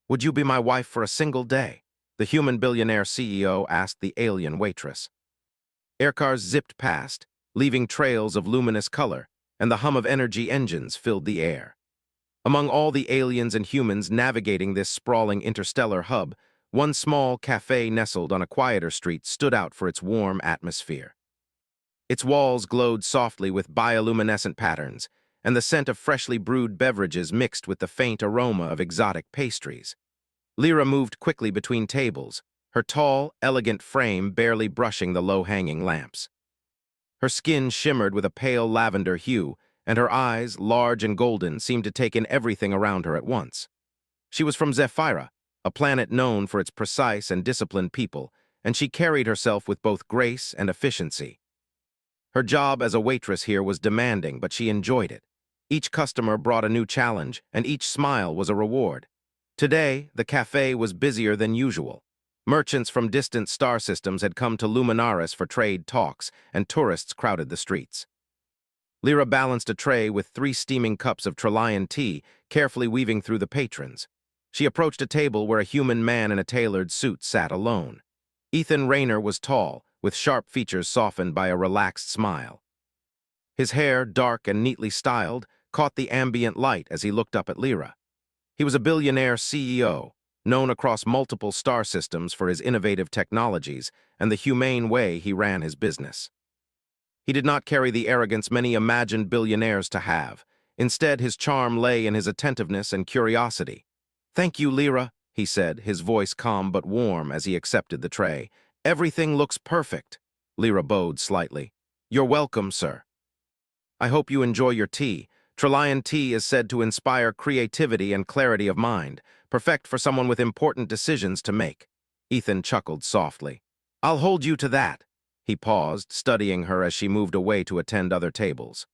Would you be my wife for a single day? The human billionaire CEO asked the alien waitress. Aircars zipped past, leaving trails of luminous color, and the hum of energy engines filled the air. Among all the aliens and humans navigating this sprawling interstellar hub, one small cafe nestled on a quieter street stood out for its warm atmosphere. Its walls glowed softly with bioluminescent patterns, and the scent of freshly brewed beverages mixed with the faint aroma of exotic pastries. Lyra moved quickly between tables, her tall, elegant frame barely brushing the low-hanging lamps. Her skin shimmered with a pale lavender hue, and her eyes, large and golden, seemed to take in everything around her at once. She was from Zephyra, a planet known for its precise and disciplined people, and she carried herself with both grace and efficiency. Her job as a waitress here was demanding, but she enjoyed it. Each customer brought a new challenge, and each smile was a reward. Today, the cafe was busier than usual. Merchants from distant star systems had come to Luminaris for trade talks, and tourists crowded the streets. Lyra balanced a tray with 3 steaming cups of Trillian tea, carefully weaving through the patrons. She approached a table where a human man in a tailored suit sat alone. Ethan Rayner was tall, with sharp features softened by a relaxed smile. His hair, dark and neatly styled, caught the ambient light as he looked up at Lyra. He was a billionaire CEO, known across multiple star systems for his innovative technologies and the humane way he ran his business. He did not carry the arrogance many imagined billionaires to have. Instead, his charm lay in his attentiveness and curiosity. "Thank you, Lyra," he said, his voice calm but warm as he accepted the tray. "Everything looks perfect." Lyra bowed slightly. "You're welcome, sir. I hope you enjoy your tea. Trillian tea is said to inspire creativity and clarity of mind, perfect for someone with important decisions to make." Ethan chuckled softly. "I'll hold you to that." He paused, studying her as she moved away to attend other tables.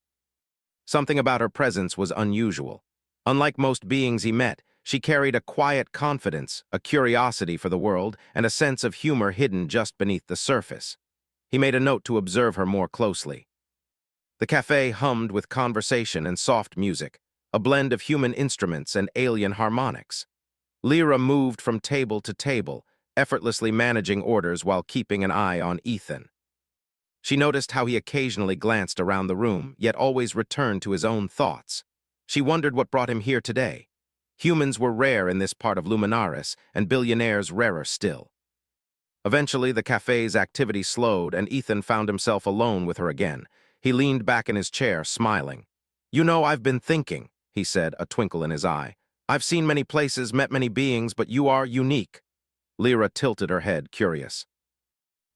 Something about her presence was unusual. Unlike most beings he met, she carried a quiet confidence, a curiosity for the world, and a sense of humor hidden just beneath the surface. He made a note to observe her more closely. The cafe hummed with conversation and soft music, a blend of human instruments and alien harmonics. Lyra moved from table to table, effortlessly managing orders while keeping an eye on Ethan. She noticed how he occasionally glanced around the room, yet always returned to his own thoughts. She wondered what brought him here today. Humans were rare in this part of Luminaris, and billionaires rarer still. Eventually, the cafe's activity slowed, and Ethan found himself alone with her again. He leaned back in his chair, smiling. "You know, I've been thinking," he said, a twinkle in his eye. "I've seen many places, met many beings, but you are unique." Lyra tilted her head, curious.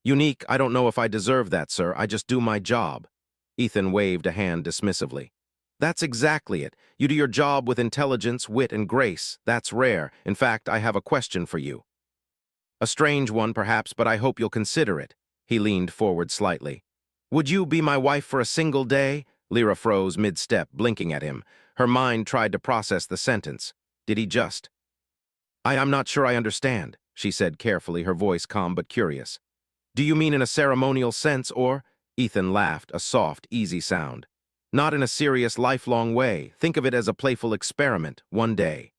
"Unique, I don't know if I deserve that, sir. I just do my job." Ethan waved a hand dismissively. "That's exactly it. You do your job with intelligence, wit, and grace. That's rare. In fact, I have a question for you. A strange one, perhaps, but I hope you'll consider it." He leaned forward slightly. "Would you be my wife for a single day?" Lyra froze mid-step, blinking at him. Her mind tried to process the sentence. Did he just? I'm not sure I understand," she said carefully, her voice calm but curious. "Do you mean in a ceremonial sense, or—" Ethan laughed, a soft, easy sound. "Not in a serious, lifelong way. Think of it as a playful experiment, one day.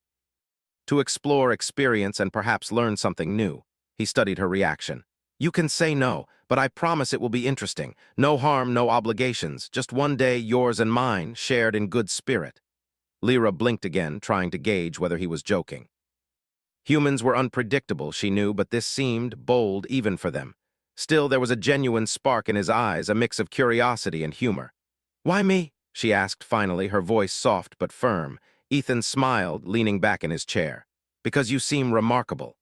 To explore, experience, and perhaps learn something new." He studied her reaction. "You can say no, but I promise it will be interesting. No harm, no obligations. Just one day, yours and mine, shared in good spirit." Lyra blinked again, trying to gauge whether he was joking. Humans were unpredictable, she knew, but this seemed bold even for them. Still, there was a genuine spark in his eyes, a mix of curiosity and humor. "Why me?" she asked finally, her voice soft but firm. Ethan smiled, leaning back in his chair. "Because you seem remarkable.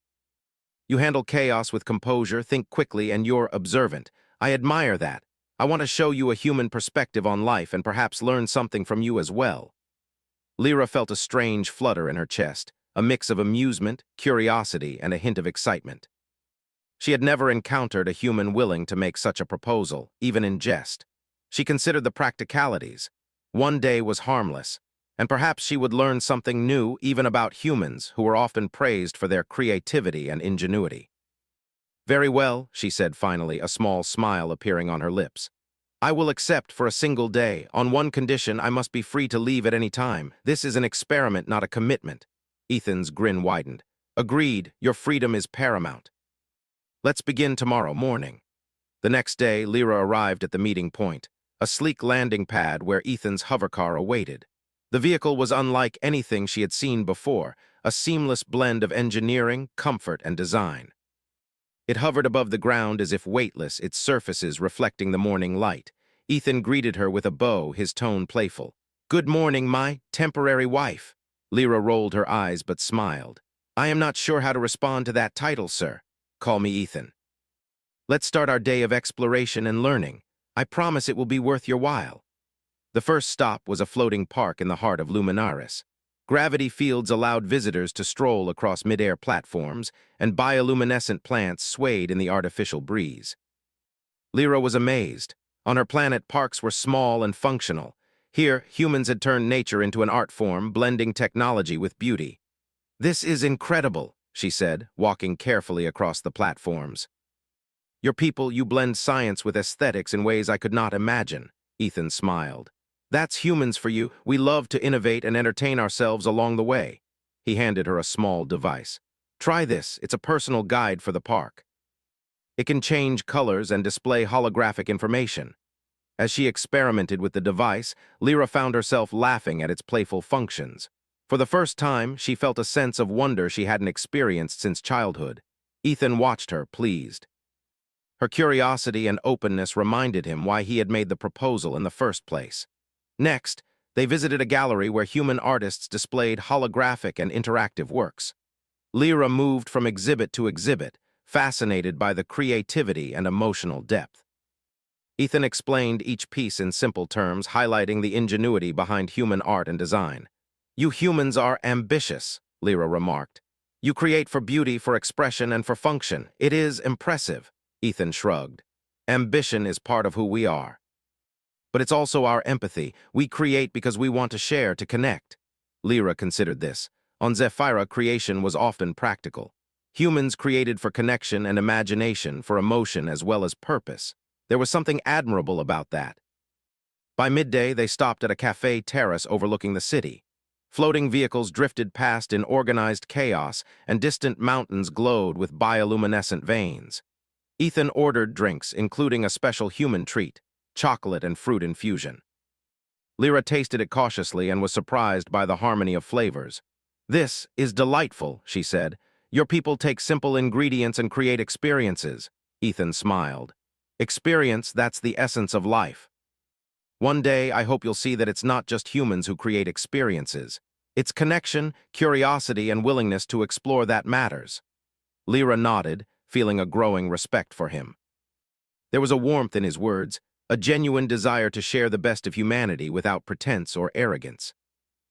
You handle chaos with composure, think quickly, and you're observant. I admire that. I want to show you a human perspective on life and perhaps learn something from you as well." Lyra felt a strange flutter in her chest, a mix of amusement, curiosity, and a hint of excitement. She had never encountered a human willing to make such a proposal, even in jest. She considered the practicalities. One day was harmless, and perhaps she would learn something new even about humans who were often praised for their creativity and ingenuity. "Very well," she said finally, a small smile appearing on her lips. "I will accept for a single day. On one condition, I must be free to leave at any time. This is an experiment, not a commitment." Ethan's grin widened. Agreed, your freedom is paramount. Let's begin tomorrow morning. The next day, Lyra arrived at the meeting point, a sleek landing pad where Ethan's hovercar awaited. The vehicle was unlike anything she had seen before, a seamless blend of engineering, comfort, and design. It hovered above the ground as if weightless, its surfaces reflecting the morning light. Ethan greeted her with a bow, his tone playful. "Good morning, my temporary wife." Lyra rolled her eyes but smiled. "I am not sure how to respond to that title, sir. Call me Ethan. Let's start our day of exploration and learning. I promise it will be worth your while." The first stop was a floating park in the heart of Luminaris. Gravity fields allowed visitors to stroll across mid-air platforms, and bioluminescent plants swayed in the artificial breeze. Lyra was amazed. On her planet, parks were small and functional. Here, humans had turned nature into an art form, blending technology with beauty. "This is incredible," she said, walking carefully across the platforms. "Your people, you blend science with aesthetics in ways I could not imagine," Ethan smiled. "That's humans for you. We love to innovate and entertain ourselves along the way." He handed her a small device. "Try this. It's a personal guide for the park. It can change colors and display holographic information." As she experimented with the device, Lyra found herself laughing at its playful functions. For the first time, she felt a sense of wonder she hadn't experienced since childhood. Ethan watched her, pleased. Her curiosity and openness reminded him why he had made the proposal in the first place. Next, they visited a gallery where human artists displayed holographic and interactive works. Lyra moved from exhibit to exhibit, fascinated by the creativity and emotional depth. Ethan explained each piece in simple terms, highlighting the ingenuity behind human art and design. "You humans are ambitious," Lyra remarked. "You create for beauty, for expression, and for function. It is impressive." Ethan shrugged. "Ambition is part of who we are. But it's also our empathy. We create because we want to share, to connect." Lyra considered this. On Zephyra, creation was often practical. Humans created for connection and imagination, for emotion as well as purpose. There was something admirable about that. By midday, they stopped at a cafe terrace overlooking the city. Floating vehicles drifted past in organized chaos, and distant mountains glowed with bioluminescent veins. Ethan ordered drinks, including a special human treat, chocolate and fruit infusion. Lyra tasted it cautiously and was surprised by the harmony of flavors. "This is delightful," she said. "Your people take simple ingredients and create experiences." Ethan smiled. "Experience, that's the essence of life. One day, I hope you'll see that it's not just humans who create experiences. It's connection, curiosity, and willingness to explore that matters." Lyra nodded, feeling a growing respect for him. There was a warmth in his words, a genuine desire to share the best of humanity without pretense or arrogance.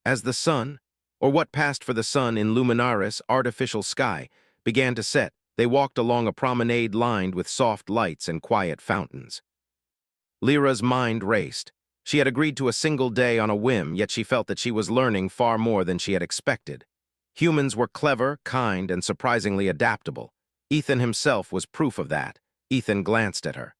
As the sun, or what passed for the sun in Luminaris' artificial sky, began to set, they walked along a promenade lined with soft lights and quiet fountains. Lyra's mind raced. She had agreed to a single day on a whim, yet she felt that she was learning far more than she had expected. Humans were clever, kind, and surprisingly adaptable. Ethan himself was proof of that. Ethan glanced at her.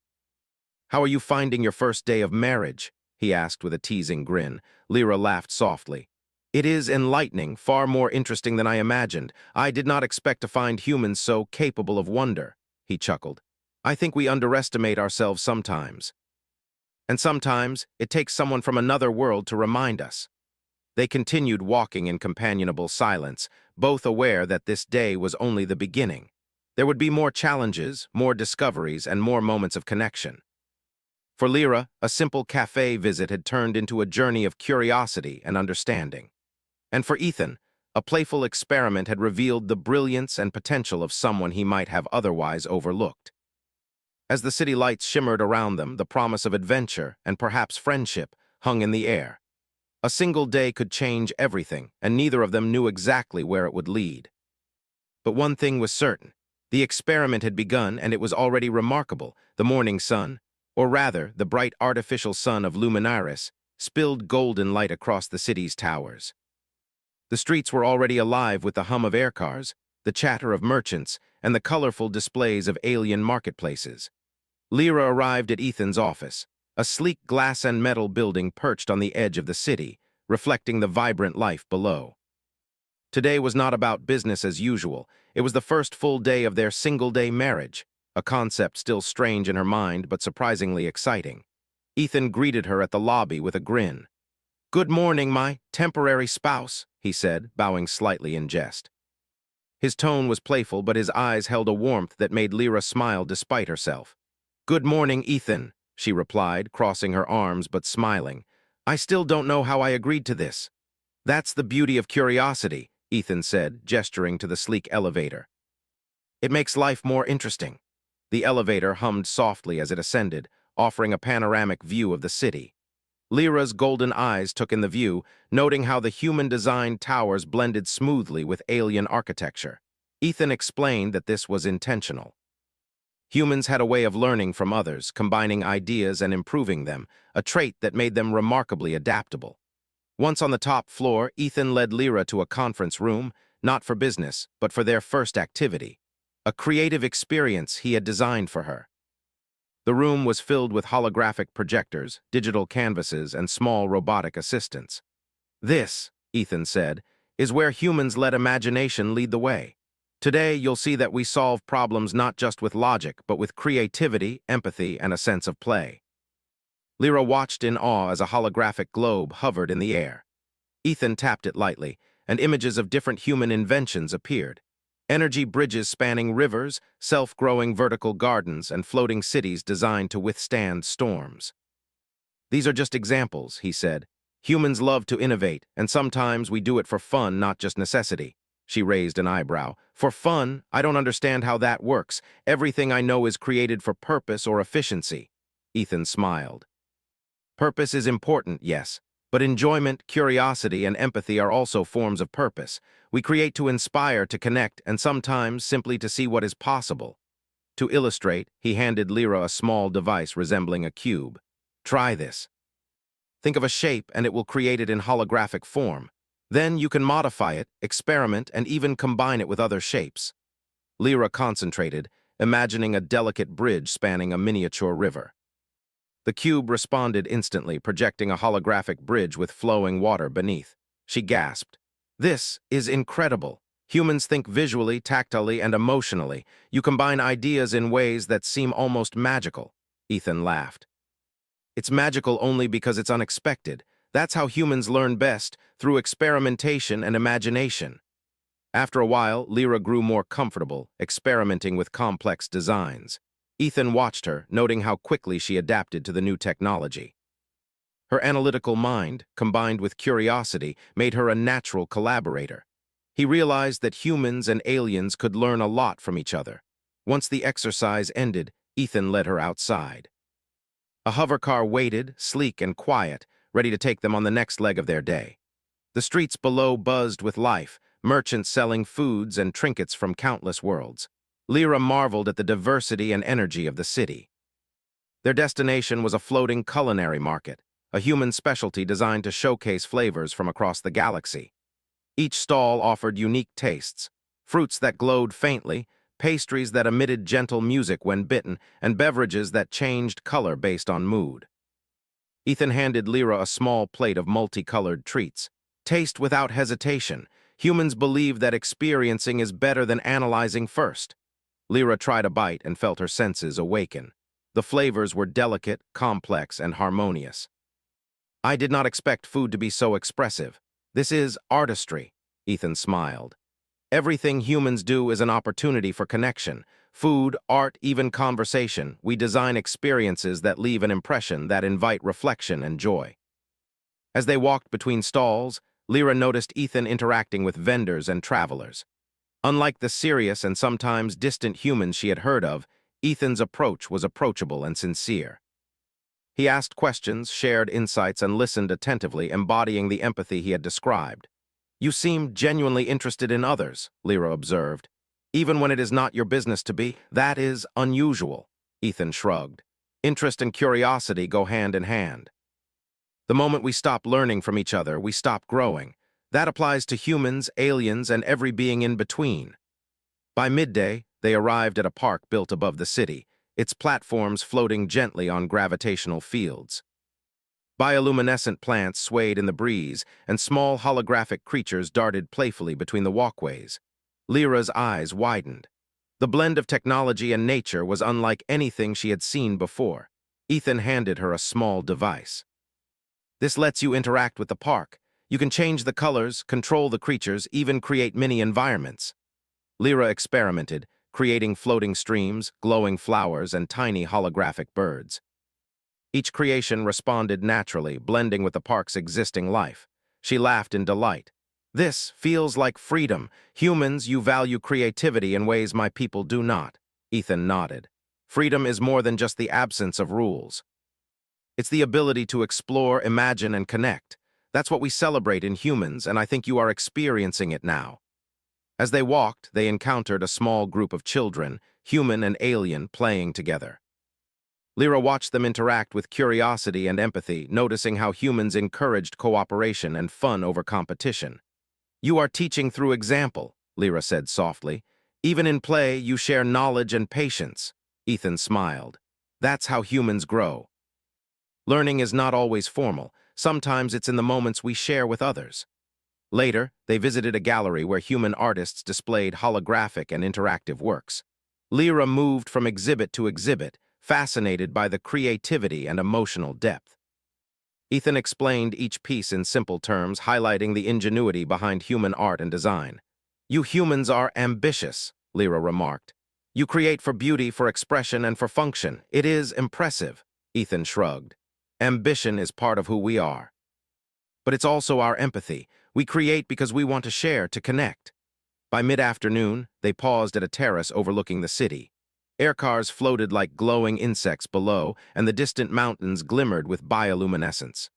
"How are you finding your first day of marriage?" he asked with a teasing grin. Lyra laughed softly. "It is enlightening, far more interesting than I imagined. I did not expect to find humans so capable of wonder," he chuckled. "I think we underestimate ourselves sometimes. And sometimes it takes someone from another world to remind us." They continued walking in companionable silence, both aware that this day was only the beginning. There would be more challenges, more discoveries, and more moments of connection. For Lyra, a simple cafe visit had turned into a journey of curiosity and understanding. And for Ethan, a playful experiment had revealed the brilliance and potential of someone he might have otherwise overlooked. As the city lights shimmered around them, the promise of adventure and perhaps friendship hung in the air. A single day could change everything, and neither of them knew exactly where it would lead. But one thing was certain. The experiment had begun, and it was already remarkable. The morning sun, or rather, the bright artificial sun of Luminaris, spilled golden light across the city's towers. The streets were already alive with the hum of aircars, the chatter of merchants, and the colorful displays of alien marketplaces. Lyra arrived at Ethan's office, a sleek glass and metal building perched on the edge of the city, reflecting the vibrant life below. Today was not about business as usual. It was the first full day of their single-day marriage, a concept still strange in her mind but surprisingly exciting. Ethan greeted her at the lobby with a grin. "Good morning, my temporary spouse," he said, bowing slightly in jest. His tone was playful, but his eyes held a warmth that made Lyra smile despite herself. "Good morning, Ethan," she replied, crossing her arms but smiling. "I still don't know how I agreed to this." "That's the beauty of curiosity," Ethan said, gesturing to the sleek elevator. "It makes life more interesting." The elevator hummed softly as it ascended, offering a panoramic view of the city. Lyra's golden eyes took in the view, noting how the human-designed towers blended smoothly with alien architecture. Ethan explained that this was intentional. Humans had a way of learning from others, combining ideas and improving them, a trait that made them remarkably adaptable. Once on the top floor, Ethan led Lyra to a conference room, not for business, but for their first activity, a creative experience he had designed for her. The room was filled with holographic projectors, digital canvases, and small robotic assistants. "This," Ethan said, "is where humans let imagination lead the way. Today, you'll see that we solve problems not just with logic, but with creativity, empathy, and a sense of play." Lyra watched in awe as a holographic globe hovered in the air. Ethan tapped it lightly, and images of different human inventions appeared. Energy bridges spanning rivers, self-growing vertical gardens, and floating cities designed to withstand storms. "These are just examples," he said. "Humans love to innovate, and sometimes we do it for fun, not just necessity." She raised an eyebrow. "For fun? I don't understand how that works. Everything I know is created for purpose or efficiency." Ethan smiled. "Purpose is important, yes, but enjoyment, curiosity, and empathy are also forms of purpose. We create to inspire, to connect, and sometimes simply to see what is possible." To illustrate, he handed Lyra a small device resembling a cube. "Try this. Think of a shape and it will create it in holographic form. Then you can modify it, experiment, and even combine it with other shapes." Lyra concentrated, imagining a delicate bridge spanning a miniature river. The cube responded instantly, projecting a holographic bridge with flowing water beneath. She gasped. "This is incredible. Humans think visually, tactilely, and emotionally. You combine ideas in ways that seem almost magical." Ethan laughed. "It's magical only because it's unexpected. That's how humans learn best, through experimentation and imagination." After a while, Lyra grew more comfortable, experimenting with complex designs. Ethan watched her, noting how quickly she adapted to the new technology. Her analytical mind, combined with curiosity, made her a natural collaborator. He realized that humans and aliens could learn a lot from each other. Once the exercise ended, Ethan led her outside. A hovercar waited, sleek and quiet, ready to take them on the next leg of their day. The streets below buzzed with life, merchants selling foods and trinkets from countless worlds. Lyra marveled at the diversity and energy of the city. Their destination was a floating culinary market, a human specialty designed to showcase flavors from across the galaxy. Each stall offered unique tastes: fruits that glowed faintly, pastries that emitted gentle music when bitten, and beverages that changed color based on mood. Ethan handed Lyra a small plate of multicolored treats. "Taste without hesitation. Humans believe that experiencing is better than analyzing first." Lyra tried a bite and felt her senses awaken. The flavors were delicate, complex, and harmonious. "I did not expect food to be so expressive. This is artistry," Ethan smiled. "Everything humans do is an opportunity for connection. Food, art, even conversation. We design experiences that leave an impression, that invite reflection and joy." As they walked between stalls, Lyra noticed Ethan interacting with vendors and travelers. Unlike the serious and sometimes distant humans she had heard of, Ethan's approach was approachable and sincere. He asked questions, shared insights, and listened attentively, embodying the empathy he had described. "You seem genuinely interested in others," Lyra observed. "Even when it is not your business to be, that is unusual." Ethan shrugged. "Interest and curiosity go hand in hand. The moment we stop learning from each other, we stop growing. That applies to humans, aliens, and every being in between." By midday, they arrived at a park built above the city, its platforms floating gently on gravitational fields. Bioluminescent plants swayed in the breeze, and small holographic creatures darted playfully between the walkways. Lyra's eyes widened. The blend of technology and nature was unlike anything she had seen before. Ethan handed her a small device. This lets you interact with the park. You can change the colors, control the creatures, even create mini-environments. Lyra experimented, creating floating streams, glowing flowers, and tiny holographic birds. Each creation responded naturally, blending with the park's existing life. She laughed in delight. This feels like freedom. Humans, you value creativity in ways my people do not. Ethan nodded. Freedom is more than just the absence of rules. It's the ability to explore, imagine, and connect. That's what we celebrate in humans, and I think you are experiencing it now. As they walked, they encountered a small group of children, human and alien, playing together. Lyra watched them interact with curiosity and empathy, noticing how humans encouraged cooperation and fun over competition. You are teaching through example, Lyra said softly. Even in play, you share knowledge and patience. Ethan smiled. That's how humans grow. Learning is not always formal. Sometimes it's in the moments we share with others. Later, they visited a gallery where human artists displayed holographic and interactive works. Lyra moved from exhibit to exhibit, fascinated by the creativity and emotional depth. Ethan explained each piece in simple terms, highlighting the ingenuity behind human art and design. You humans are ambitious, Lyra remarked. You create for beauty, for expression, and for function. It is impressive, Ethan shrugged. Ambition is part of who we are. But it's also our empathy. We create because we want to share, to connect. By mid-afternoon, they paused at a terrace overlooking the city. Aircars floated like glowing insects below, and the distant mountains glimmered with bioluminescence.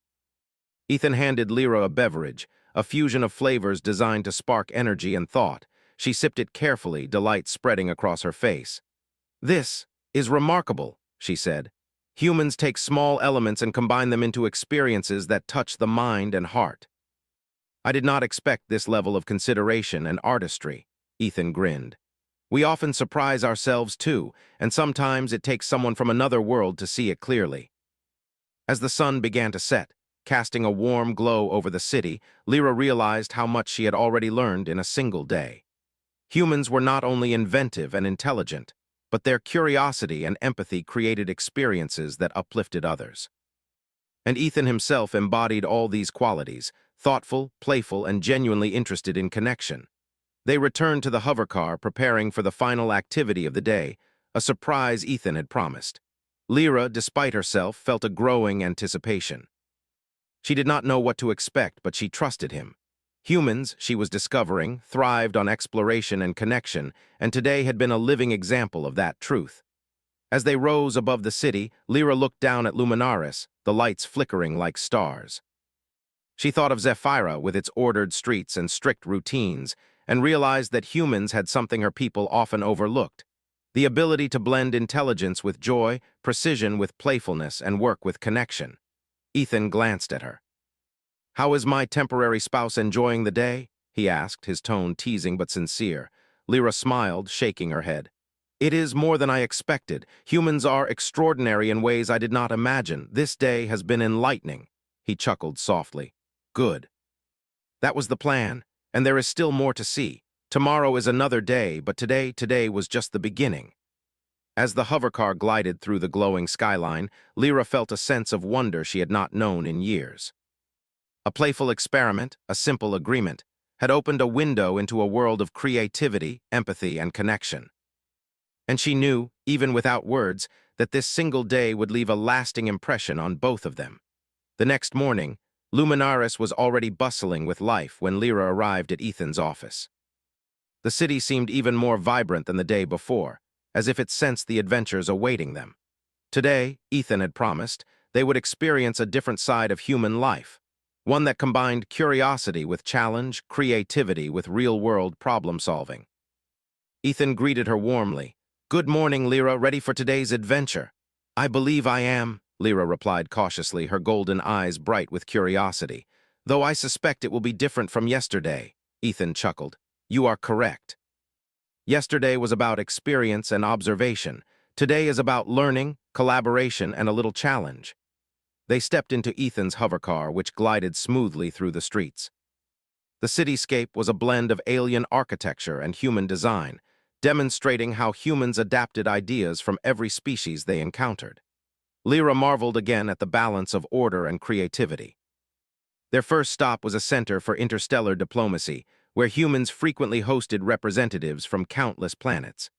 Ethan handed Lyra a beverage, a fusion of flavors designed to spark energy and thought. She sipped it carefully, delight spreading across her face. This is remarkable, she said. Humans take small elements and combine them into experiences that touch the mind and heart. I did not expect this level of consideration and artistry, Ethan grinned. We often surprise ourselves too, and sometimes it takes someone from another world to see it clearly. As the sun began to set, casting a warm glow over the city, Lyra realized how much she had already learned in a single day. Humans were not only inventive and intelligent, but their curiosity and empathy created experiences that uplifted others. And Ethan himself embodied all these qualities, thoughtful, playful, and genuinely interested in connection. They returned to the hovercar, preparing for the final activity of the day, a surprise Ethan had promised. Lyra, despite herself, felt a growing anticipation. She did not know what to expect, but she trusted him. Humans, she was discovering, thrived on exploration and connection, and today had been a living example of that truth. As they rose above the city, Lyra looked down at Luminaris, the lights flickering like stars. She thought of Zephyra with its ordered streets and strict routines, and realized that humans had something her people often overlooked: the ability to blend intelligence with joy, precision with playfulness, and work with connection. Ethan glanced at her. "How is my temporary spouse enjoying the day?" he asked, his tone teasing but sincere. Lyra smiled, shaking her head. "It is more than I expected. Humans are extraordinary in ways I did not imagine. This day has been enlightening." He chuckled softly. "Good. That was the plan, and there is still more to see. Tomorrow is another day, but today was just the beginning." As the hovercar glided through the glowing skyline, Lyra felt a sense of wonder she had not known in years. A playful experiment, a simple agreement, had opened a window into a world of creativity, empathy, and connection. And she knew, even without words, that this single day would leave a lasting impression on both of them. The next morning, Luminaris was already bustling with life when Lyra arrived at Ethan's office. The city seemed even more vibrant than the day before, as if it sensed the adventures awaiting them. Today, Ethan had promised, they would experience a different side of human life, one that combined curiosity with challenge, creativity with real-world problem-solving. Ethan greeted her warmly. "Good morning, Lyra. Ready for today's adventure?" "I believe I am," Lyra replied cautiously, her golden eyes bright with curiosity. "Though I suspect it will be different from yesterday," Ethan chuckled. "You are correct. Yesterday was about experience and observation. Today is about learning, collaboration, and a little challenge." They stepped into Ethan's hovercar, which glided smoothly through the streets. The cityscape was a blend of alien architecture and human design, demonstrating how humans adapted ideas from every species they encountered. Lyra marveled again at the balance of order and creativity. Their first stop was a center for interstellar diplomacy, where humans frequently hosted representatives from countless planets.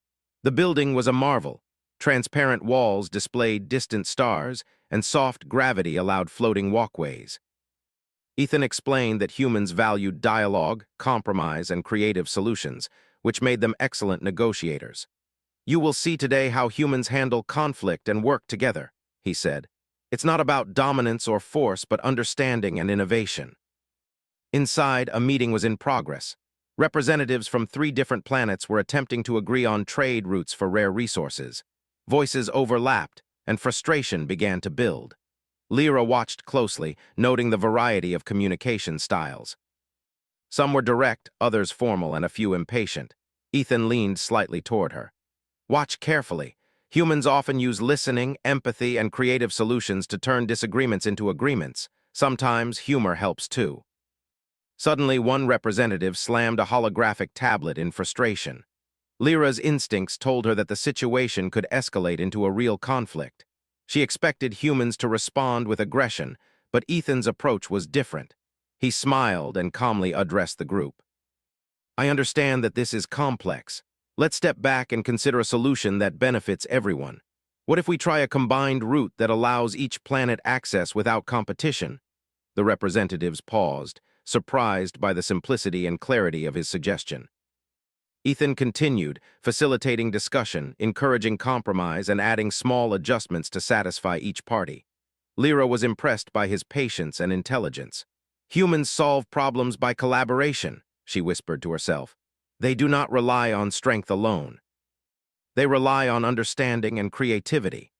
The building was a marvel. Transparent walls displayed distant stars, and soft gravity allowed floating walkways. Ethan explained that humans valued dialogue, compromise, and creative solutions, which made them excellent negotiators. "You will see today how humans handle conflict and work together," he said. "It's not about dominance or force, but understanding and innovation." Inside, a meeting was in progress. Representatives from 3 different planets were attempting to agree on trade routes for rare resources. Voices overlapped, and frustration began to build. Lyra watched closely, noting the variety of communication styles. Some were direct, others formal, and a few impatient. Ethan leaned slightly toward her. "Watch carefully. Humans often use listening, empathy, and creative solutions to turn disagreements into agreements. Sometimes humor helps too." Suddenly, one representative slammed a holographic tablet in frustration. Lyra's instincts told her that the situation could escalate into a real conflict. She expected humans to respond with aggression, but Ethan's approach was different. He smiled and calmly addressed the group. "I understand that this is complex. Let's step back and consider a solution that benefits everyone. What if we try a combined route that allows each planet access without competition?" The representatives paused, surprised by the simplicity and clarity of his suggestion. Ethan continued, facilitating discussion, encouraging compromise, and adding small adjustments to satisfy each party. Lyra was impressed by his patience and intelligence. "Humans solve problems by collaboration," she whispered to herself. "They do not rely on strength alone. They rely on understanding and creativity."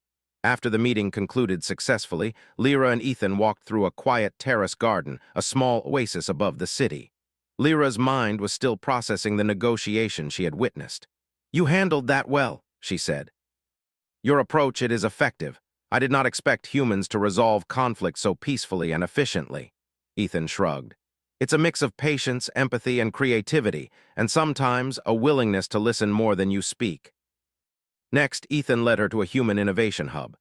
After the meeting concluded successfully, Lyra and Ethan walked through a quiet terrace garden, a small oasis above the city. Lyra's mind was still processing the negotiation she had witnessed. "You handled that well," she said. "Your approach, it is effective. I did not expect humans to resolve conflict so peacefully and efficiently." Ethan shrugged. "It's a mix of patience, empathy, and creativity, and sometimes a willingness to listen more than you speak." Next, Ethan led her to a human innovation hub.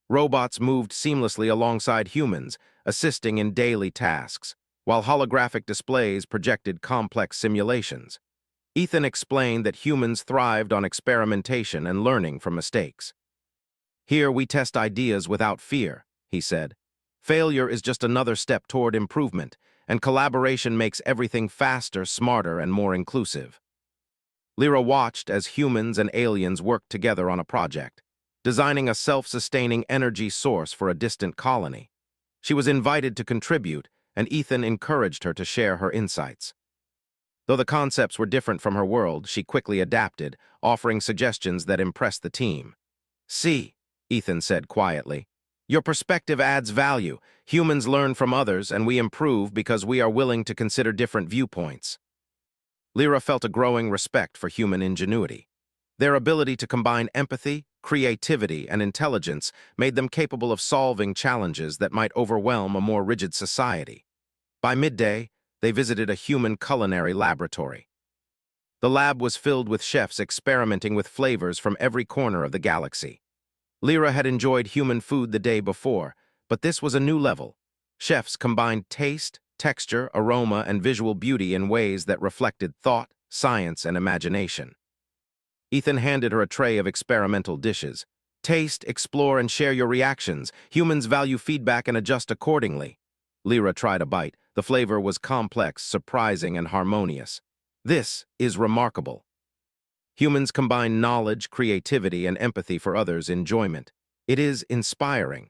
Robots moved seamlessly alongside humans, assisting in daily tasks, while holographic displays projected complex simulations. Ethan explained that humans thrived on experimentation and learning from mistakes. "Here we test ideas without fear," he said. "Failure is just another step toward improvement, and collaboration makes everything faster, smarter, and more inclusive." Lyra watched as humans and aliens worked together on a project, designing a self-sustaining energy source for a distant colony. She was invited to contribute, and Ethan encouraged her to share her insights. Though the concepts were different from her world, she quickly adapted, offering suggestions that impressed the team. "See," Ethan said quietly, "your perspective adds value. Humans learn from others, and we improve because we are willing to consider different viewpoints." Lyra felt a growing respect for human ingenuity. Their ability to combine empathy, creativity, and intelligence made them capable of solving challenges that might overwhelm a more rigid society. By midday, they visited a human culinary laboratory. The lab was filled with chefs experimenting with flavors from every corner of the galaxy. Lyra had enjoyed human food the day before, but this was a new level. Chefs combined taste, texture, aroma, and visual beauty in ways that reflected thought, science, and imagination. Ethan handed her a tray of experimental dishes. "Taste, explore, and share your reactions. Humans value feedback and adjust accordingly." Lyra tried a bite. The flavor was complex, surprising, and harmonious. "This is remarkable." Humans combine knowledge, creativity, and empathy for others' enjoyment. "It is inspiring."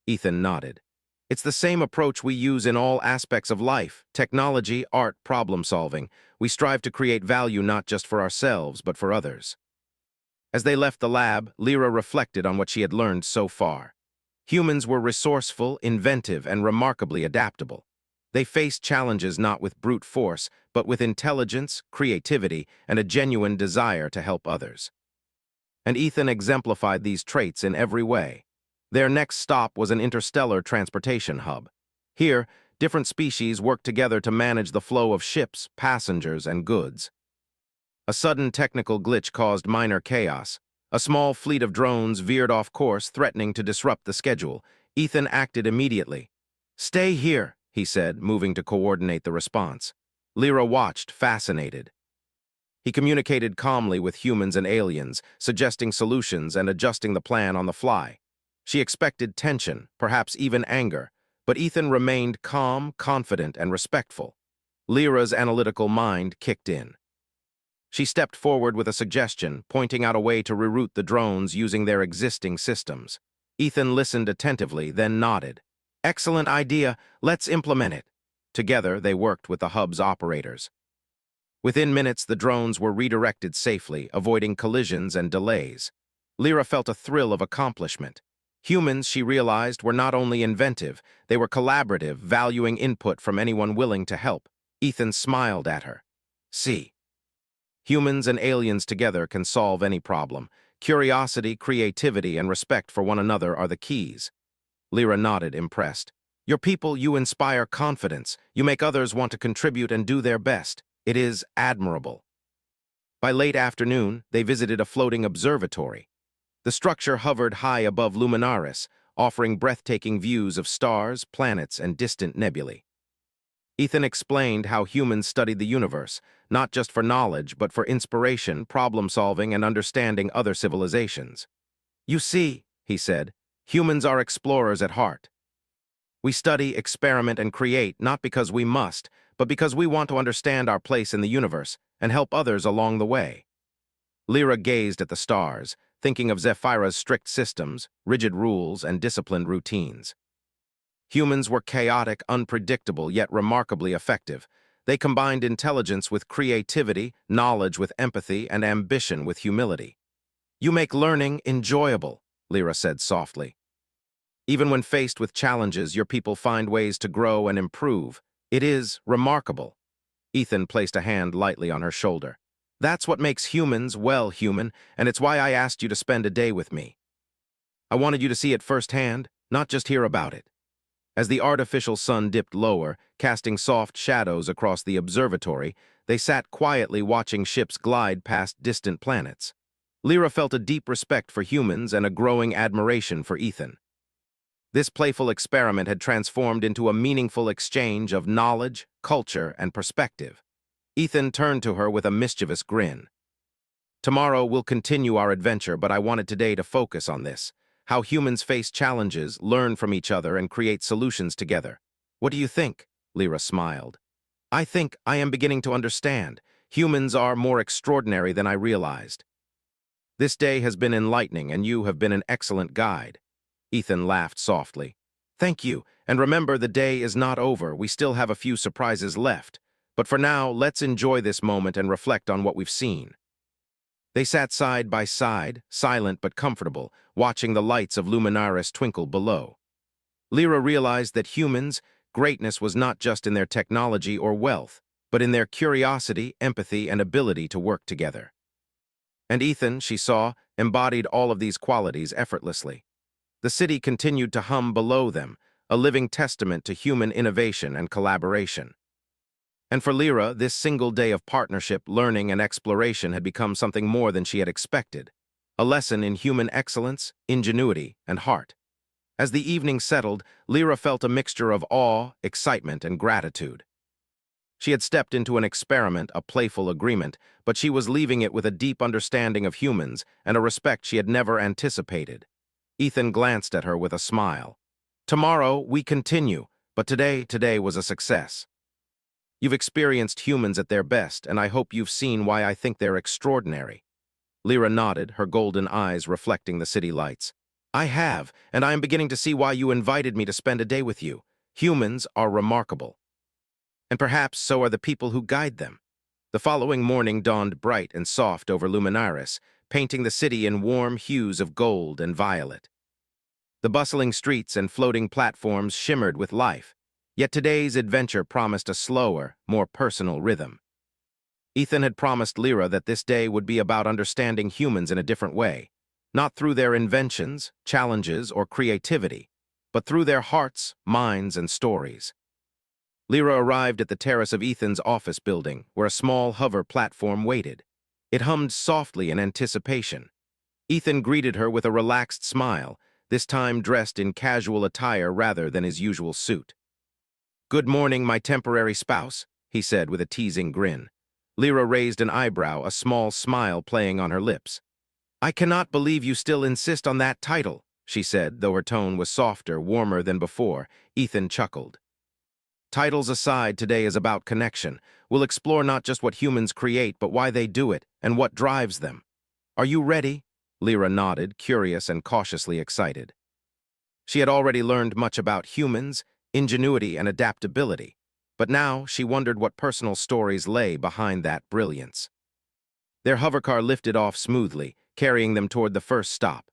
Ethan nodded. "It's the same approach we use in all aspects of life: technology, art, problem-solving. We strive to create value not just for ourselves, but for others." As they left the lab, Lyra reflected on what she had learned so far. Humans were resourceful, inventive, and remarkably adaptable. They faced challenges not with brute force, but with intelligence, creativity, and a genuine desire to help others. And Ethan exemplified these traits in every way. Their next stop was an interstellar transportation hub. Here, different species worked together to manage the flow of ships, passengers, and goods. A sudden technical glitch caused minor chaos. A small fleet of drones veered off course, threatening to disrupt the schedule. Ethan acted immediately. "Stay here," he said, moving to coordinate the response. Lyra watched, fascinated. He communicated calmly with humans and aliens, suggesting solutions and adjusting the plan on the fly. She expected tension, perhaps even anger, but Ethan remained calm, confident, and respectful. Lyra's analytical mind kicked in. She stepped forward with a suggestion, pointing out a way to reroute the drones using their existing systems. Ethan listened attentively, then nodded. "Excellent idea, let's implement it." Together, they worked with the hub's operators. Within minutes, the drones were redirected safely, avoiding collisions and delays. Lyra felt a thrill of accomplishment. Humans, she realized, were not only inventive, they were collaborative, valuing input from anyone willing to help. Ethan smiled at her. "See. Humans and aliens together can solve any problem. Curiosity, creativity, and respect for one another are the keys." Lyra nodded, impressed. "Your people, you inspire confidence. You make others want to contribute and do their best. It is admirable." By late afternoon, they visited a floating observatory. The structure hovered high above Luminaris, offering breathtaking views of stars, planets, and distant nebulae. Ethan explained how humans studied the universe, not just for knowledge, but for inspiration, problem-solving, and understanding other civilizations. "You see," he said, "humans are explorers at heart. We study, experiment, and create not because we must, but because we want to understand our place in the universe and help others along the way." Lyra gazed at the stars, thinking of Zephyra's strict systems, rigid rules, and disciplined routines. Humans were chaotic, unpredictable, yet remarkably effective. They combined intelligence with creativity, knowledge with empathy, and ambition with humility. "You make learning enjoyable," Lyra said softly. "Even when faced with challenges, your people find ways to grow and improve. It is remarkable." Ethan placed a hand lightly on her shoulder. "That's what makes humans well human, and it's why I asked you to spend a day with me. I wanted you to see it firsthand, not just hear about it." As the artificial sun dipped lower, casting soft shadows across the observatory, they sat quietly watching ships glide past distant planets. Lyra felt a deep respect for humans and a growing admiration for Ethan. This playful experiment had transformed into a meaningful exchange of knowledge, culture, and perspective. Ethan turned to her with a mischievous grin. "Tomorrow we'll continue our adventure, but I wanted today to focus on this. How humans face challenges, learn from each other, and create solutions together. What do you think?" Lyra smiled. "I think I am beginning to understand. Humans are more extraordinary than I realized. This day has been enlightening, and you have been an excellent guide." Ethan laughed softly. "Thank you, and remember, the day is not over. We still have a few surprises left. But for now, let's enjoy this moment and reflect on what we've seen." They sat side by side, silent but comfortable, watching the lights of Luminaris twinkle below. Lyra realized that humans' greatness was not just in their technology or wealth, but in their curiosity, empathy, and ability to work together. And Ethan, she saw, embodied all of these qualities effortlessly. The city continued to hum below them, a living testament to human innovation and collaboration. And for Lyra, this single day of partnership, learning, and exploration had become something more than she had expected, a lesson in human excellence, ingenuity, and heart. As the evening settled, Lyra felt a mixture of awe, excitement, and gratitude. She had stepped into an experiment, a playful agreement, but she was leaving it with a deep understanding of humans and a respect she had never anticipated. Ethan glanced at her with a smile. "Tomorrow, we continue, but today was a success. You've experienced humans at their best, and I hope you've seen why I think they're extraordinary." Lyra nodded, her golden eyes reflecting the city lights. "I have, and I am beginning to see why you invited me to spend a day with you. Humans are remarkable. And perhaps so are the people who guide them." The following morning dawned bright and soft over Luminaris, painting the city in warm hues of gold and violet. The bustling streets and floating platforms shimmered with life. Yet today's adventure promised a slower, more personal rhythm. Ethan had promised Lyra that this day would be about understanding humans in a different way, not through their inventions, challenges, or creativity, but through their hearts, minds, and stories. Lyra arrived at the terrace of Ethan's office building, where a small hover platform waited. It hummed softly in anticipation. Ethan greeted her with a relaxed smile, this time dressed in casual attire rather than his usual suit. "Good morning, my temporary spouse," he said with a teasing grin. Lyra raised an eyebrow, a small smile playing on her lips. "I cannot believe you still insist on that title," she said, though her tone was softer, warmer than before. Ethan chuckled. "Titles aside, today is about connection. We'll explore not just what humans create, but why they do it and what drives them. Are you ready?" Lyra nodded, curious and cautiously excited. She had already learned much about humans, ingenuity, and adaptability, but now she wondered what personal stories lay behind that brilliance. Their hovercar lifted off smoothly, carrying them toward the first stop,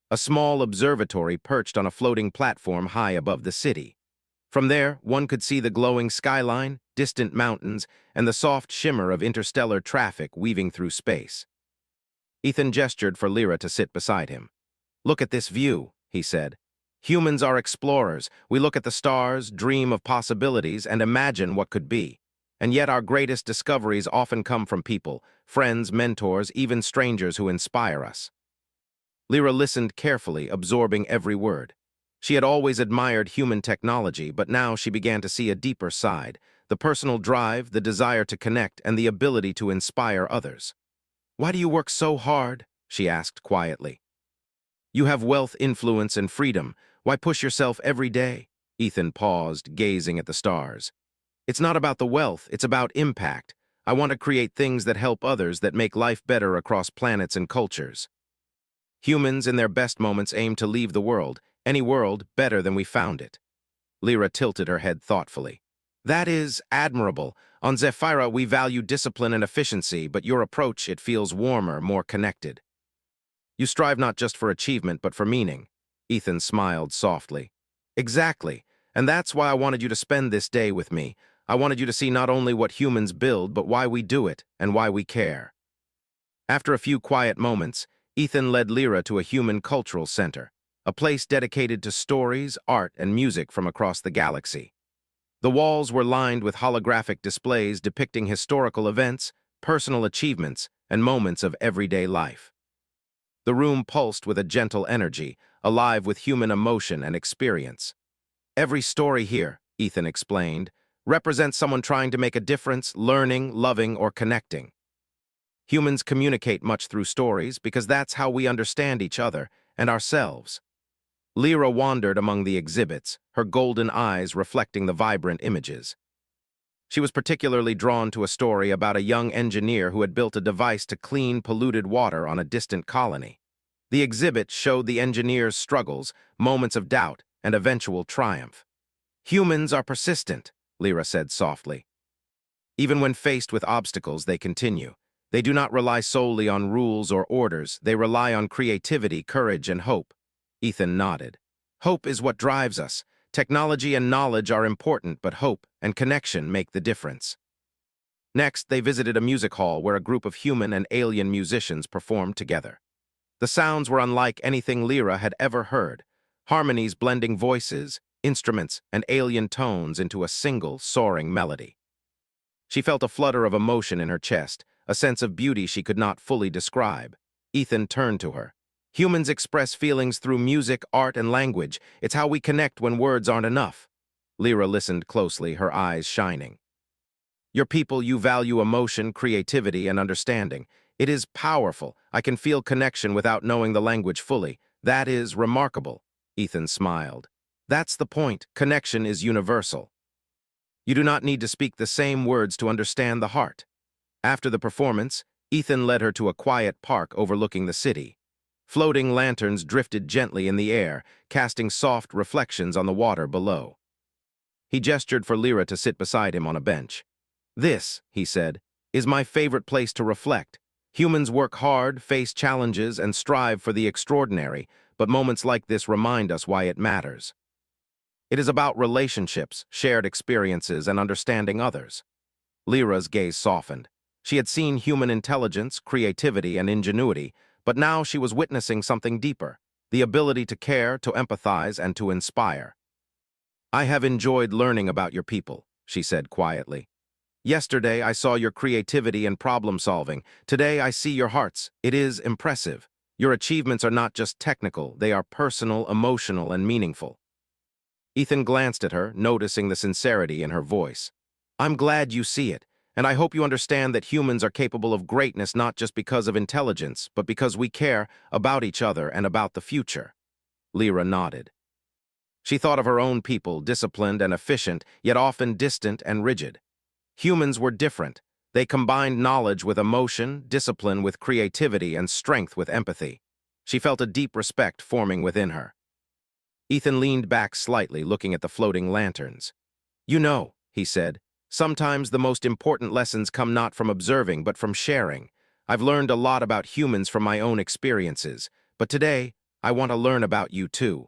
a small observatory perched on a floating platform high above the city. From there, one could see the glowing skyline, distant mountains, and the soft shimmer of interstellar traffic weaving through space. Ethan gestured for Lyra to sit beside him. "Look at this view," he said. "Humans are explorers. We look at the stars, dream of possibilities, and imagine what could be. And yet our greatest discoveries often come from people, friends, mentors, even strangers who inspire us." Lyra listened carefully, absorbing every word. She had always admired human technology, but now she began to see a deeper side, the personal drive, the desire to connect, and the ability to inspire others. "Why do you work so hard?" she asked quietly. "You have wealth, influence, and freedom. Why push yourself every day?" Ethan paused, gazing at the stars. "It's not about the wealth, it's about impact. I want to create things that help others, that make life better across planets and cultures. Humans, in their best moments, aim to leave the world, any world, better than we found it." Lyra tilted her head thoughtfully. "That is admirable. On Zephyra, we value discipline and efficiency, but your approach, it feels warmer, more connected. You strive not just for achievement, but for meaning." Ethan smiled softly. "Exactly, and that's why I wanted you to spend this day with me. I wanted you to see not only what humans build, but why we do it, and why we care." After a few quiet moments, Ethan led Lyra to a human cultural center, a place dedicated to stories, art, and music from across the galaxy. The walls were lined with holographic displays depicting historical events, personal achievements, and moments of everyday life. The room pulsed with a gentle energy, alive with human emotion and experience. "Every story here," Ethan explained, "represents someone trying to make a difference, learning, loving, or connecting. Humans communicate much through stories because that's how we understand each other and ourselves." Lyra wandered among the exhibits, her golden eyes reflecting the vibrant images. She was particularly drawn to a story about a young engineer who had built a device to clean polluted water on a distant colony. The exhibit showed the engineer's struggles, moments of doubt, and eventual triumph. "Humans are persistent," Lyra said softly. "Even when faced with obstacles, they continue. They do not rely solely on rules or orders. They rely on creativity, courage, and hope." Ethan nodded. "Hope is what drives us. Technology and knowledge are important, but hope and connection make the difference." Next, they visited a music hall where a group of human and alien musicians performed together. The sounds were unlike anything Lyra had ever heard, harmonies blending voices, instruments, and alien tones into a single, soaring melody. She felt a flutter of emotion in her chest, a sense of beauty she could not fully describe. Ethan turned to her. "Humans express feelings through music, art, and language. It's how we connect when words aren't enough." Lyra listened closely, her eyes shining. "Your people, you value emotion, creativity, and understanding. It is powerful. I can feel connection without knowing the language fully. That is remarkable." Ethan smiled. "That's the point. Connection is universal. You do not need to speak the same words to understand the heart." After the performance, Ethan led her to a quiet park overlooking the city. Floating lanterns drifted gently in the air, casting soft reflections on the water below. He gestured for Lyra to sit beside him on a bench. "This," he said, "is my favorite place to reflect. Humans work hard, face challenges, and strive for the extraordinary, but moments like this remind us why it matters. It is about relationships, shared experiences, and understanding others." Lyra's gaze softened. She had seen human intelligence, creativity, and ingenuity, But now she was witnessing something deeper, the ability to care, to empathize, and to inspire. "I have enjoyed learning about your people," she said quietly. "Yesterday I saw your creativity and problem-solving. Today I see your hearts. It is impressive. Your achievements are not just technical, they are personal, emotional, and meaningful." Ethan glanced at her, noticing the sincerity in her voice. "I'm glad you see it, and I hope you understand that humans are capable of greatness not just because of intelligence, but because we care about each other and about the future." Lyra nodded. She thought of her own people, disciplined and efficient, yet often distant and rigid. Humans were different. They combined knowledge with emotion, discipline with creativity, and strength with empathy. She felt a deep respect forming within her. Ethan leaned back slightly, looking at the floating lanterns. "You know," he said, "sometimes the most important lessons come not from observing, but from sharing. I've learned a lot about humans from my own experiences, but today, I want to learn about you too."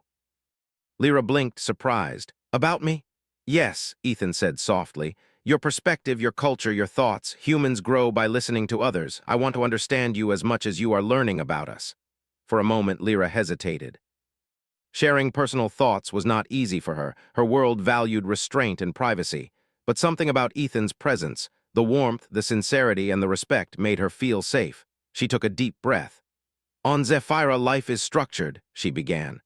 Lyra blinked, surprised. "About me?" "Yes," Ethan said softly. "Your perspective, your culture, your thoughts. Humans grow by listening to others. I want to understand you as much as you are learning about us." For a moment, Lyra hesitated. Sharing personal thoughts was not easy for her. Her world valued restraint and privacy. But something about Ethan's presence, the warmth, the sincerity, and the respect made her feel safe. She took a deep breath. "On Zephyra, life is structured," she began.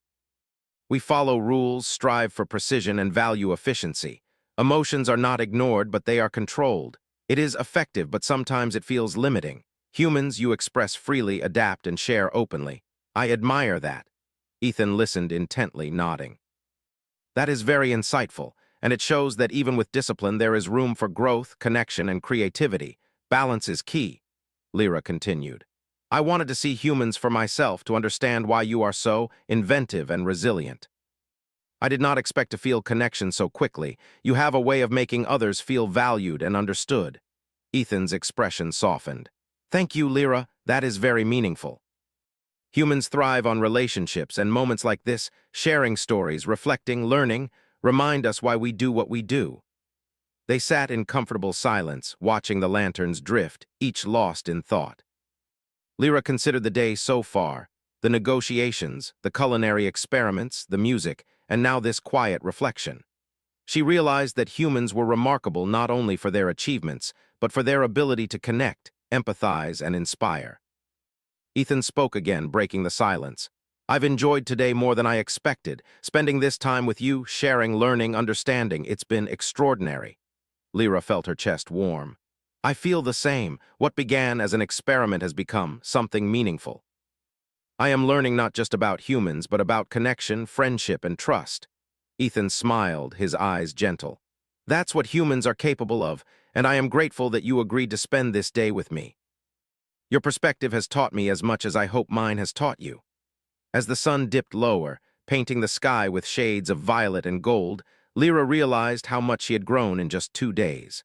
"We follow rules, strive for precision, and value efficiency. Emotions are not ignored, but they are controlled. It is effective, but sometimes it feels limiting. Humans, you express freely, adapt, and share openly. I admire that." Ethan listened intently, nodding. "That is very insightful, and it shows that even with discipline there is room for growth, connection, and creativity. Balance is key," Lyra continued. "I wanted to see humans for myself to understand why you are so inventive and resilient. I did not expect to feel connection so quickly. You have a way of making others feel valued and understood." Ethan's expression softened. "Thank you, Lyra. That is very meaningful. Humans thrive on relationships, and moments like this, sharing stories, reflecting, learning, remind us why we do what we do." They sat in comfortable silence, watching the lanterns drift, each lost in thought. Lyra considered the day so far, the negotiations, the culinary experiments, the music, and now this quiet reflection. She realized that humans were remarkable not only for their achievements, but for their ability to connect, empathize, and inspire. Ethan spoke again, breaking the silence. "I've enjoyed today more than I expected. Spending this time with you, sharing, learning, understanding, it's been extraordinary." Lyra felt her chest warm. "I feel the same. What began as an experiment has become something meaningful. I am learning not just about humans, but about connection, friendship, and trust." Ethan smiled, his eyes gentle. "That's what humans are capable of, and I am grateful that you agreed to spend this day with me. Your perspective has taught me as much as I hope mine has taught you." As the sun dipped lower, painting the sky with shades of violet and gold, Lyra realized how much she had grown in just 2 days.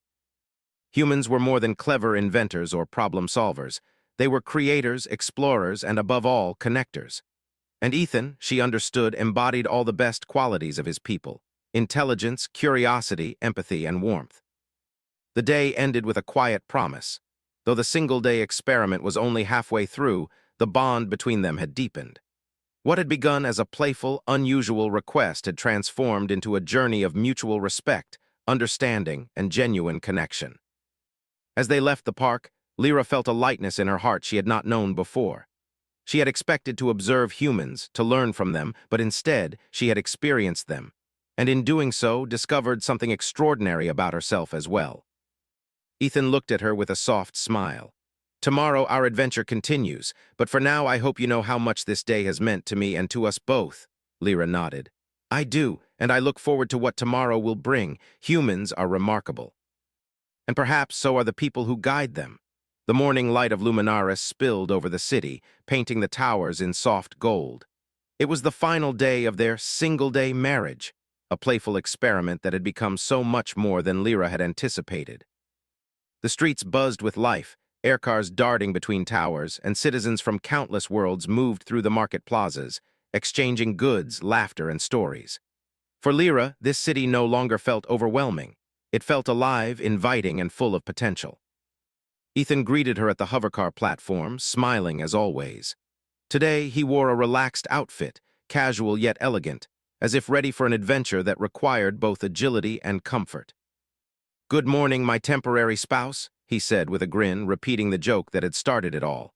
Humans were more than clever inventors or problem solvers. They were creators, explorers, and above all, connectors. And Ethan, she understood, embodied all the best qualities of his people: intelligence, curiosity, empathy, and warmth. The day ended with a quiet promise. Though the single-day experiment was only halfway through, the bond between them had deepened. What had begun as a playful, unusual request had transformed into a journey of mutual respect, understanding, and genuine connection. As they left the park, Lyra felt a lightness in her heart she had not known before. She had expected to observe humans, to learn from them, but instead, she had experienced them, and in doing so, discovered something extraordinary about herself as well. Ethan looked at her with a soft smile. "Tomorrow our adventure continues, but for now I hope you know how much this day has meant to me and to us both." Lyra nodded. "I do, and I look forward to what tomorrow will bring. Humans are remarkable. And perhaps so are the people who guide them." The morning light of Luminaris spilled over the city, painting the towers in soft gold. It was the final day of their single-day marriage, a playful experiment that had become so much more than Lyra had anticipated. The streets buzzed with life, aircars darting between towers, and citizens from countless worlds moved through the market plazas, exchanging goods, laughter, and stories. For Lyra, this city no longer felt overwhelming. It felt alive, inviting, and full of potential. Ethan greeted her at the hovercar platform, smiling as always. Today, he wore a relaxed outfit, casual yet elegant, as if ready for an adventure that required both agility and comfort. "Good morning, my temporary spouse," he said with a grin, repeating the joke that had started it all.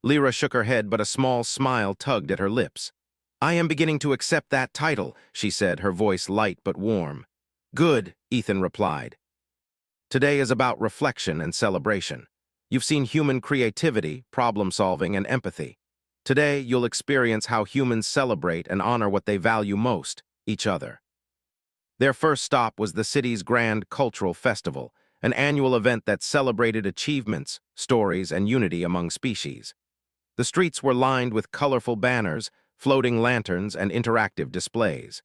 Lyra shook her head, but a small smile tugged at her lips. "I am beginning to accept that title," she said, her voice light but warm. "Good," Ethan replied. "Today is about reflection and celebration. You've seen human creativity, problem-solving, and empathy. Today, you'll experience how humans celebrate and honor what they value most, each other." Their first stop was the city's grand cultural festival, an annual event that celebrated achievements, stories, and unity among species. The streets were lined with colorful banners, floating lanterns, and interactive displays.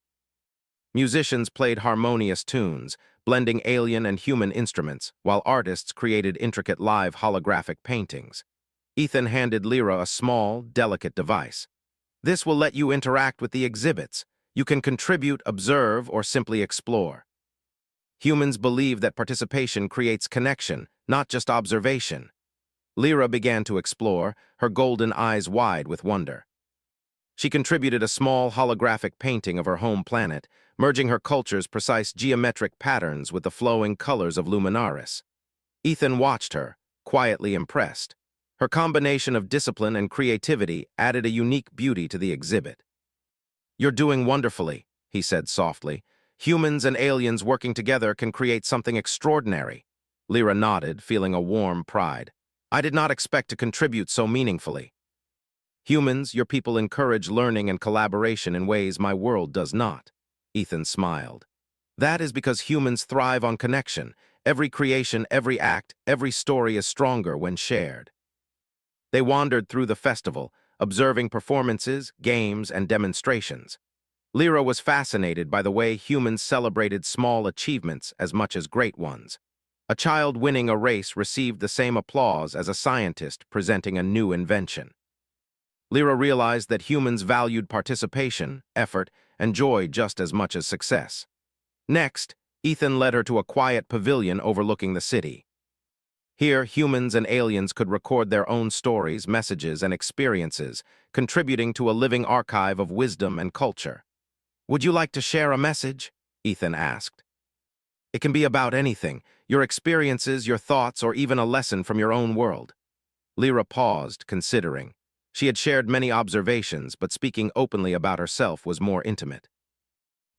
Musicians played harmonious tunes, blending alien and human instruments, while artists created intricate live holographic paintings. Ethan handed Lyra a small, delicate device. "This will let you interact with the exhibits. You can contribute, observe, or simply explore." Humans believe that participation creates connection, not just observation. Lyra began to explore, her golden eyes wide with wonder. She contributed a small holographic painting of her home planet, merging her culture's precise geometric patterns with the flowing colors of Luminaris. Ethan watched her, quietly impressed. Her combination of discipline and creativity added a unique beauty to the exhibit. "You're doing wonderfully," he said softly. "Humans and aliens working together can create something extraordinary." Lyra nodded, feeling a warm pride. "I did not expect to contribute so meaningfully." "Humans, your people encourage learning and collaboration in ways my world does not." Ethan smiled. "That is because humans thrive on connection. Every creation, every act, every story is stronger when shared." They wandered through the festival, observing performances, games, and demonstrations. Lyra was fascinated by the way humans celebrated small achievements as much as great ones. A child winning a race received the same applause as a scientist presenting a new invention. Lyra realized that humans valued participation, effort, and joy just as much as success. Next, Ethan led her to a quiet pavilion overlooking the city. Here, humans and aliens could record their own stories, messages, and experiences, contributing to a living archive of wisdom and culture. "Would you like to share a message?" Ethan asked. "It can be about anything, your experiences, your thoughts, or even a lesson from your own world." Lyra paused, considering. She had shared many observations, but speaking openly about herself was more intimate.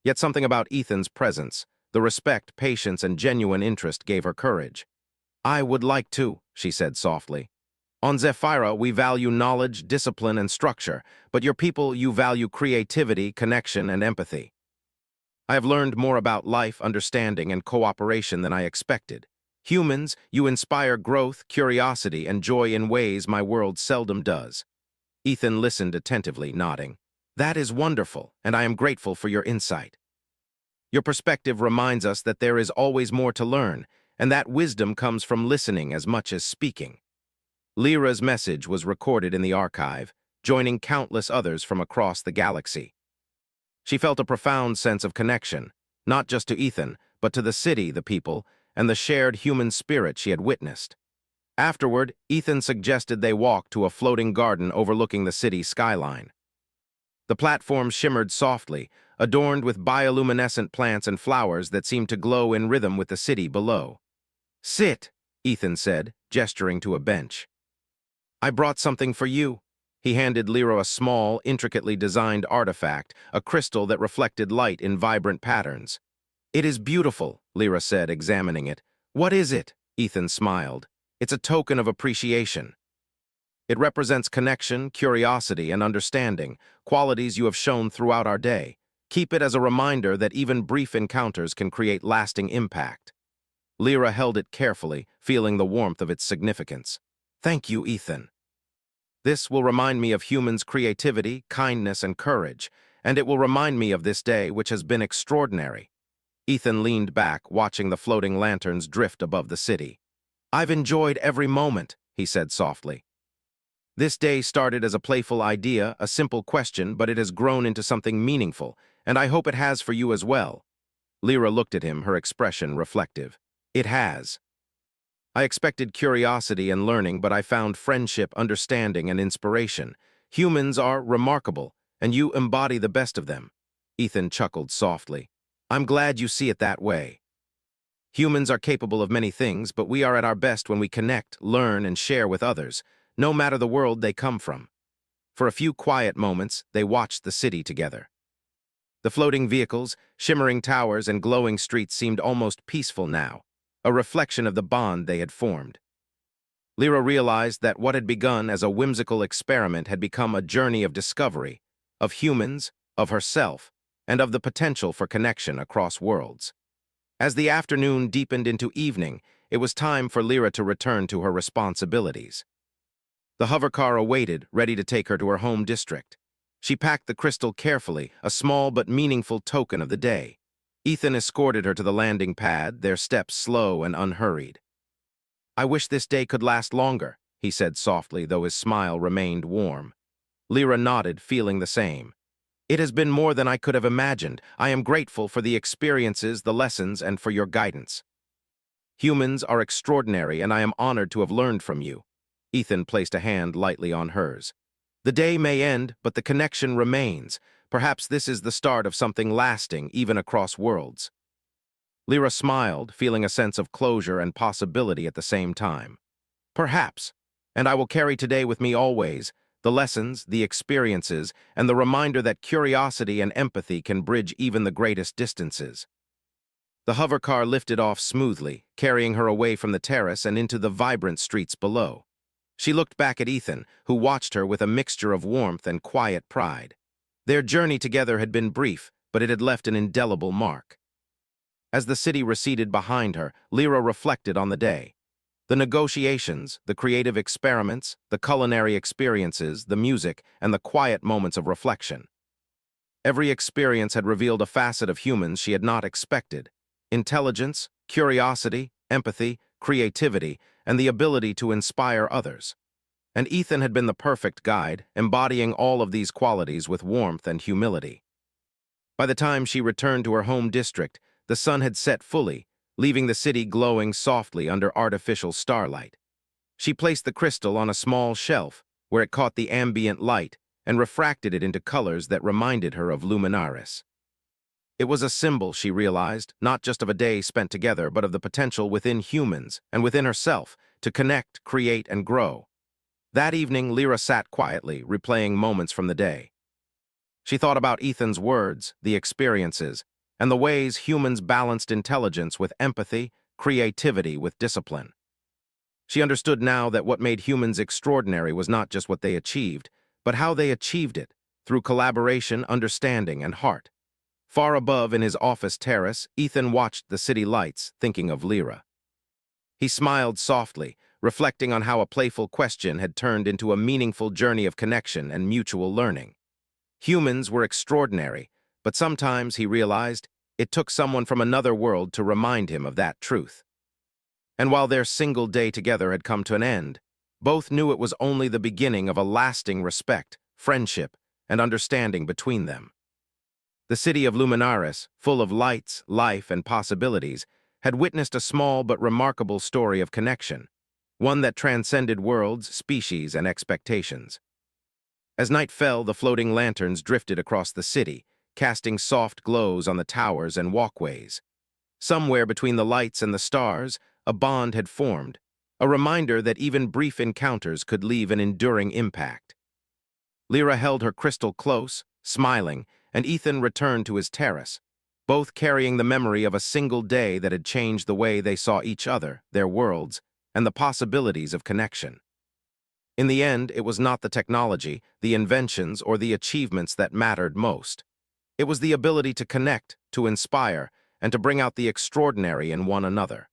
Yet something about Ethan's presence, the respect, patience, and genuine interest gave her courage. "I would like to," she said softly. "On Zephyra, we value knowledge, discipline, and structure, but your people, you value creativity, connection, and empathy. I have learned more about life, understanding, and cooperation than I expected. Humans, you inspire growth, curiosity, and joy in ways my world seldom does." Ethan listened attentively, nodding. "That is wonderful, and I am grateful for your insight. Your perspective reminds us that there is always more to learn, and that wisdom comes from listening as much as speaking." Lyra's message was recorded in the archive, joining countless others from across the galaxy. She felt a profound sense of connection, not just to Ethan, but to the city, the people, and the shared human spirit she had witnessed. Afterward, Ethan suggested they walk to a floating garden overlooking the city skyline. The platform shimmered softly, adorned with bioluminescent plants and flowers that seemed to glow in rhythm with the city below. "Sit," Ethan said, gesturing to a bench. "I brought something for you." He handed Lyra a small, intricately designed artifact, a crystal that reflected light in vibrant patterns. "It is beautiful," Lyra said, examining it. "What is it?" Ethan smiled. "It's a token of appreciation. It represents connection, curiosity, and understanding, qualities you have shown throughout our day. Keep it as a reminder that even brief encounters can create lasting impact." Lyra held it carefully, feeling the warmth of its significance. "Thank you, Ethan. This will remind me of humans' creativity, kindness, and courage, and it will remind me of this day, which has been extraordinary." Ethan leaned back, watching the floating lanterns drift above the city. "I've enjoyed every moment," he said softly. "This day started as a playful idea, a simple question, but it has grown into something meaningful, and I hope it has for you as well." Lyra looked at him, her expression reflective. "It has. I expected curiosity and learning, but I found friendship, understanding, and inspiration. Humans are remarkable, and you embody the best of them. Ethan chuckled softly. I'm glad you see it that way. Humans are capable of many things, but we are at our best when we connect, learn, and share with others, no matter the world they come from. For a few quiet moments, they watched the city together. The floating vehicles, shimmering towers, and glowing streets seemed almost peaceful now, a reflection of the bond they had formed. Lyra realized that what had begun as a whimsical experiment had become a journey of discovery, of humans, of herself, and of the potential for connection across worlds. As the afternoon deepened into evening, it was time for Lyra to return to her responsibilities. The hovercar awaited, ready to take her to her home district. She packed the crystal carefully, a small but meaningful token of the day. Ethan escorted her to the landing pad, their steps slow and unhurried. I wish this day could last longer, he said softly, though his smile remained warm. Lyra nodded, feeling the same. It has been more than I could have imagined. I am grateful for the experiences, the lessons, and for your guidance. Humans are extraordinary, and I am honored to have learned from you. Ethan placed a hand lightly on hers. The day may end, but the connection remains. Perhaps this is the start of something lasting, even across worlds. Lyra smiled, feeling a sense of closure and possibility at the same time. Perhaps, and I will carry today with me always, the lessons, the experiences, and the reminder that curiosity and empathy can bridge even the greatest distances. The hovercar lifted off smoothly, carrying her away from the terrace and into the vibrant streets below. She looked back at Ethan, who watched her with a mixture of warmth and quiet pride. Their journey together had been brief, but it had left an indelible mark. As the city receded behind her, Lyra reflected on the day. The negotiations, the creative experiments, the culinary experiences, the music, and the quiet moments of reflection. Every experience had revealed a facet of humans she had not expected. Intelligence, curiosity, empathy, creativity, and the ability to inspire others. And Ethan had been the perfect guide, embodying all of these qualities with warmth and humility. By the time she returned to her home district, the sun had set fully, leaving the city glowing softly under artificial starlight. She placed the crystal on a small shelf, where it caught the ambient light and refracted it into colors that reminded her of Luminaris. It was a symbol, she realized, not just of a day spent together, but of the potential within humans and within herself to connect, create, and grow. That evening, Lyra sat quietly, replaying moments from the day. She thought about Ethan's words, the experiences, and the ways humans balanced intelligence with empathy, creativity with discipline. She understood now that what made humans extraordinary was not just what they achieved, but how they achieved it, through collaboration, understanding, and heart. Far above in his office terrace, Ethan watched the city lights, thinking of Lyra. He smiled softly, reflecting on how a playful question had turned into a meaningful journey of connection and mutual learning. Humans were extraordinary, but sometimes, he realized, it took someone from another world to remind him of that truth. And while their single day together had come to an end, both knew it was only the beginning of a lasting respect, friendship, and understanding between them. The city of Luminaris, full of lights, life, and possibilities, had witnessed a small but remarkable story of connection, one that transcended worlds, species, and expectations. As night fell, the floating lanterns drifted across the city, casting soft glows on the towers and walkways. Somewhere between the lights and the stars, a bond had formed, a reminder that even brief encounters could leave an enduring impact. Lyra held her crystal close, smiling, and Ethan returned to his terrace, both carrying the memory of a single day that had changed the way they saw each other, their worlds, and the possibilities of connection. In the end, it was not the technology, the inventions, or the achievements that mattered most. It was the ability to connect, to inspire, and to bring out the extraordinary in one another.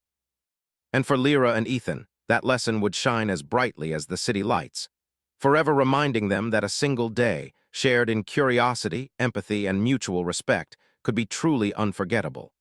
And for Lyra and Ethan, that lesson would shine as brightly as the city lights, forever reminding them that a single day, shared in curiosity, empathy, and mutual respect, could be truly unforgettable.